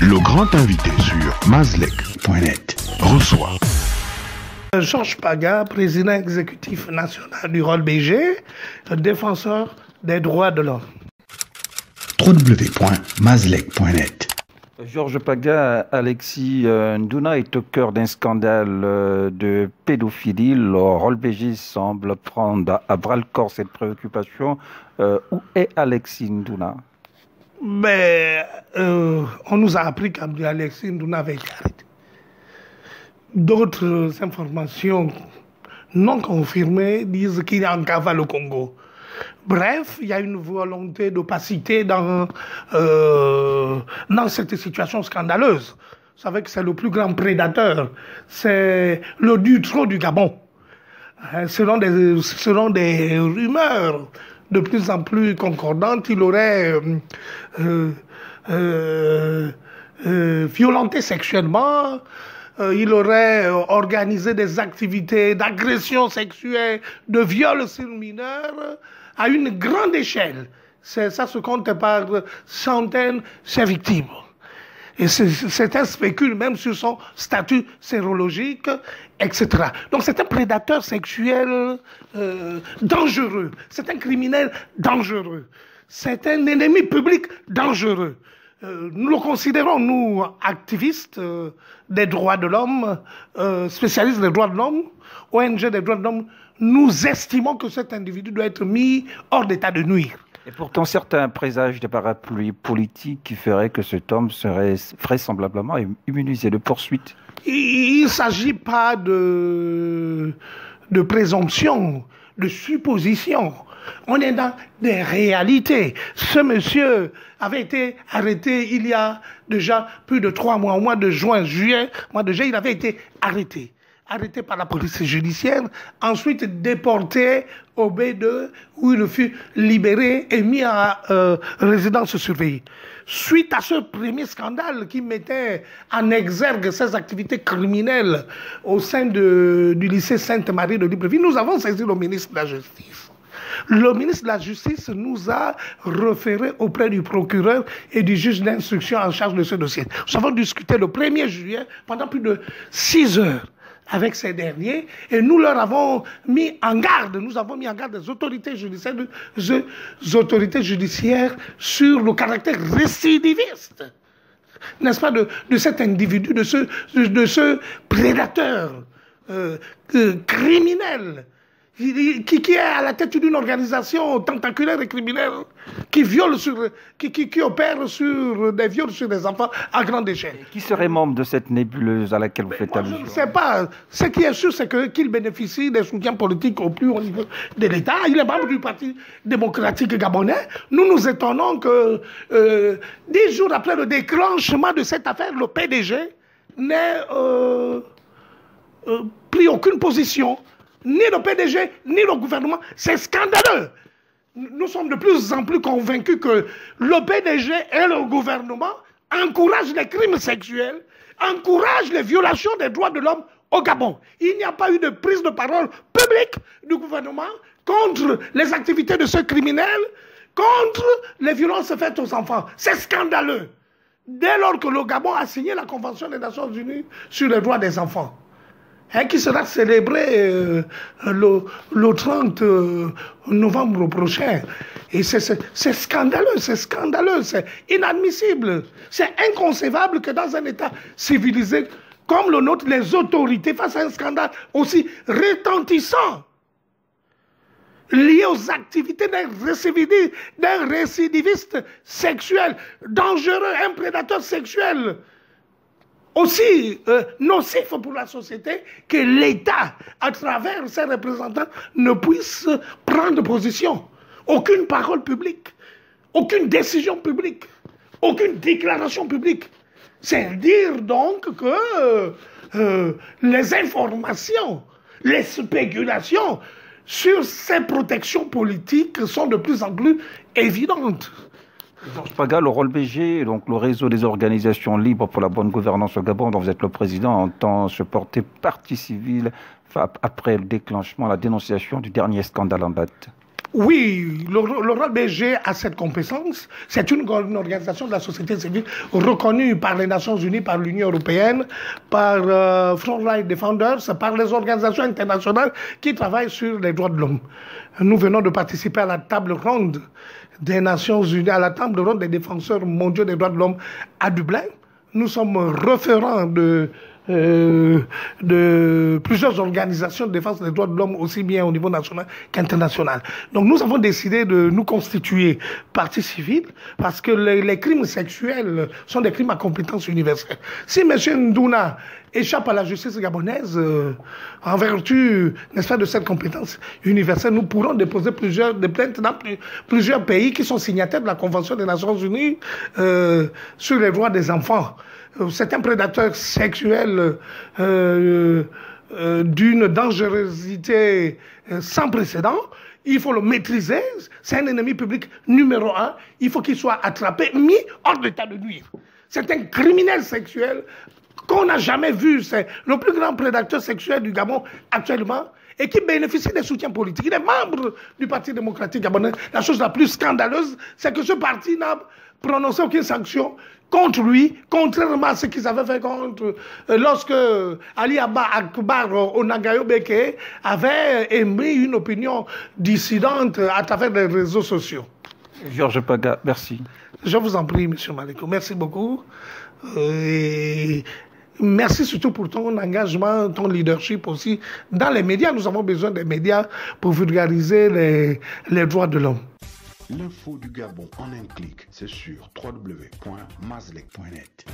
Le grand invité sur mazlek.net reçoit Georges Paga, président exécutif national du ROLBG, défenseur des droits de l'homme. www.mazlek.net. Georges Paga, Alexis Ndouna est au cœur d'un scandale de pédophilie. Le ROLBG semble prendre à bras-le-corps cette préoccupation. Où est Alexis Ndouna? On nous a appris qu'Alexis Ndouna avait été arrêté. D'autres informations non confirmées disent qu'il est en cavale au Congo. Bref, il y a une volonté d'opacité dans cette situation scandaleuse. Vous savez que c'est le plus grand prédateur. C'est le Dutroux du Gabon. Selon des rumeurs de plus en plus concordantes, il aurait violenté sexuellement. Il aurait organisé des activités d'agression sexuelle, de viol sur mineurs à une grande échelle. Ça se compte par centaines de victimes. Et certains spéculent même sur son statut sérologique, etc. Donc c'est un prédateur sexuel dangereux. C'est un criminel dangereux. C'est un ennemi public dangereux. Nous le considérons, nous, activistes des droits de l'homme, spécialistes des droits de l'homme, ONG des droits de l'homme, nous estimons que cet individu doit être mis hors d'état de nuire. Et pourtant, certains présagent des parapluies politiques qui feraient que cet homme serait vraisemblablement immunisé de poursuite. Il ne s'agit pas de présomption, de supposition. On est dans des réalités. Ce monsieur avait été arrêté il y a déjà plus de 3 mois, au mois de juin, juillet, il avait été arrêté. Arrêté par la police judiciaire, ensuite déporté au B2 où il fut libéré et mis à résidence surveillée. Suite à ce premier scandale qui mettait en exergue ses activités criminelles au sein du lycée Sainte-Marie de Libreville, nous avons saisi le ministre de la Justice. Le ministre de la Justice nous a référé auprès du procureur et du juge d'instruction en charge de ce dossier. Nous avons discuté le 1er juillet pendant plus de 6 heures avec ces derniers, et nous leur avons mis en garde, les autorités judiciaires sur le caractère récidiviste, n'est-ce pas, de cet individu, de ce prédateur criminel, qui est à la tête d'une organisation tentaculaire et criminelle qui opère sur des viols sur des enfants à grande échelle. Et qui serait membre de cette nébuleuse à laquelle vous faites allusion? Je ne sais pas. Ce qui est sûr, c'est qu'il bénéficie des soutiens politiques au plus haut niveau de l'État. Il est membre du Parti démocratique gabonais. Nous nous étonnons que 10 jours après le déclenchement de cette affaire, le PDG n'ait pris aucune position. Ni le PDG, ni le gouvernement. C'est scandaleux. Nous sommes de plus en plus convaincus que le PDG et le gouvernement encouragent les crimes sexuels, encouragent les violations des droits de l'homme au Gabon. Il n'y a pas eu de prise de parole publique du gouvernement contre les activités de ce criminel, contre les violences faites aux enfants. C'est scandaleux. Dès lors que le Gabon a signé la Convention des Nations Unies sur les droits des enfants, qui sera célébré le 30 novembre prochain. Et c'est scandaleux, c'est inadmissible. C'est inconcevable que dans un État civilisé comme le nôtre, les autorités fassent un scandale aussi retentissant lié aux activités d'un récidiviste sexuel, dangereux, un prédateur sexuel, aussi nocif pour la société, que l'État, à travers ses représentants, ne puisse prendre position. Aucune parole publique, aucune décision publique, aucune déclaration publique. C'est dire donc que les informations, les spéculations sur ces protections politiques sont de plus en plus évidentes. Georges Paga, le ROLBG, donc le réseau des organisations libres pour la bonne gouvernance au Gabon, dont vous êtes le président, entend se porter partie civile après le déclenchement, la dénonciation du dernier scandale en date. Oui, le ROLBG a cette compétence. C'est une organisation de la société civile reconnue par les Nations Unies, par l'Union européenne, par Frontline Defenders, par les organisations internationales qui travaillent sur les droits de l'homme. Nous venons de participer à la table ronde des Nations Unies, à la table ronde des défenseurs mondiaux des droits de l'homme à Dublin. Nous sommes référents de plusieurs organisations de défense des droits de l'homme, aussi bien au niveau national qu'international. Donc nous avons décidé de nous constituer partie civile parce que les crimes sexuels sont des crimes à compétence universelle. Si M. Ndouna échappe à la justice gabonaise, en vertu, n'est-ce pas, de cette compétence universelle, nous pourrons déposer des plaintes dans plusieurs pays qui sont signataires de la Convention des Nations Unies sur les droits des enfants. C'est un prédateur sexuel d'une dangerosité sans précédent. Il faut le maîtriser. C'est un ennemi public numéro 1. Il faut qu'il soit attrapé, mis hors d'état de nuire. C'est un criminel sexuel qu'on n'a jamais vu. C'est le plus grand prédateur sexuel du Gabon actuellement et qui bénéficie des soutiens politiques. Il est membre du Parti démocratique gabonais. La chose la plus scandaleuse, c'est que ce parti n'a prononcé aucune sanction contre lui, contrairement à ce qu'ils avaient fait contre lorsque Ali Akbar Onagayo Beke avait émis une opinion dissidente à travers les réseaux sociaux. Georges Paga, merci. Je vous en prie, M. Maléko. Merci beaucoup. Et merci surtout pour ton engagement, ton leadership aussi dans les médias. Nous avons besoin des médias pour vulgariser les droits de l'homme. L'info du Gabon en un clic, c'est sur www.mazlek.net.